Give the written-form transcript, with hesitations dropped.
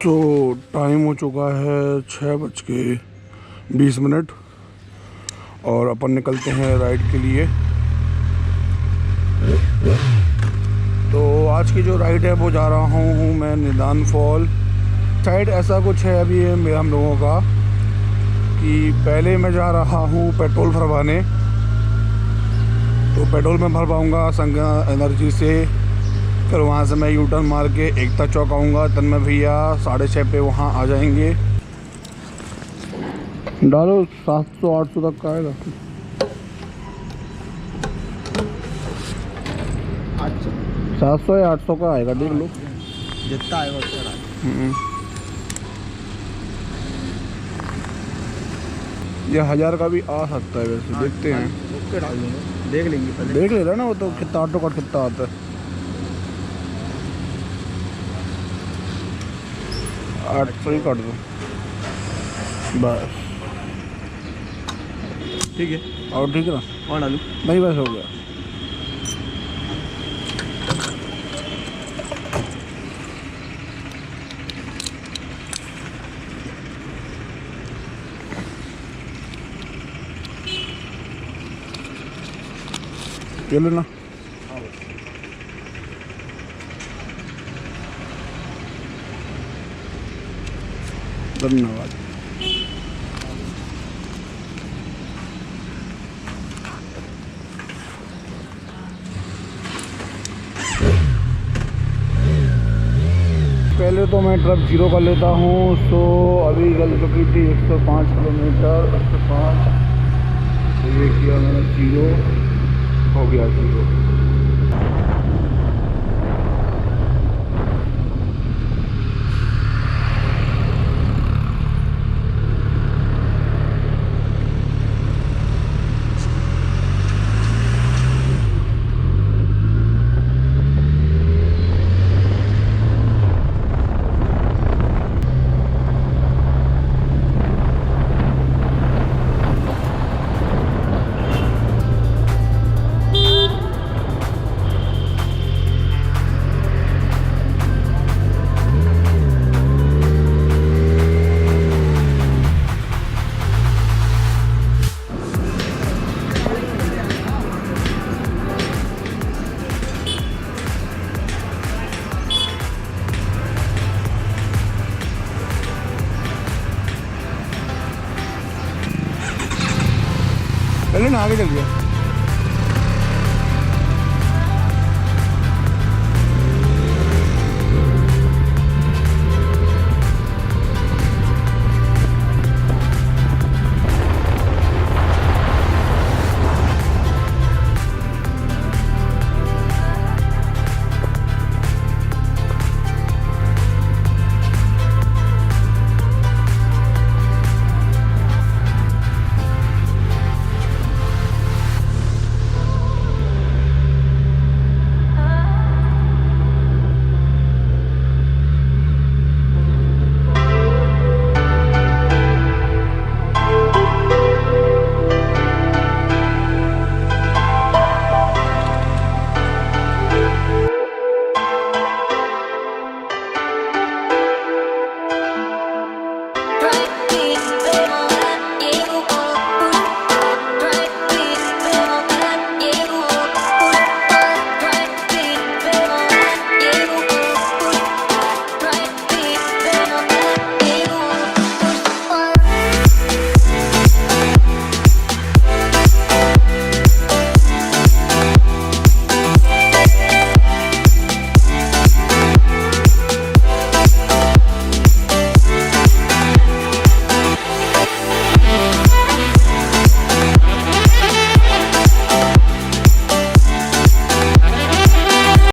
तो टाइम हो चुका है 6:20 और अपन निकलते हैं राइड के लिए। तो आज की जो राइड है वो जा रहा हूँ मैं निदान फॉल साइड। ऐसा कुछ है अभी मेरा हम लोगों का कि पहले मैं जा रहा हूँ पेट्रोल भरवाने, तो पेट्रोल में भर पाऊँगा संगा एनर्जी से। फिर वहाँ से मैं यू टर्न मार के एकता चौक आऊँगा, तन में भैया 6:30 पे वहाँ आ जाएंगे। डालो 700-800 तक का आएगा। 700 या 800 का आएगा, देख लो जितना आएगा उतना। ये 1000 का भी आ सकता है वैसे। देखते हैं, ओके डाल दूँगा, देख लेंगे पहले। देख ले रहा ना वो तो कितना ऑटो का कितना आता है। 800 ही काट दो बस, ठीक है। और ठीक है ना, और डालूँ? नहीं बस हो गया। ये लेना। धन्यवाद। पहले तो मैं ट्रक 0 कर लेता हूँ। सो अभी गल चुकी थी 105 किलोमीटर, 105। तो ये किया मैंने 0, हो गया 0। पहले ना आगे चल गया।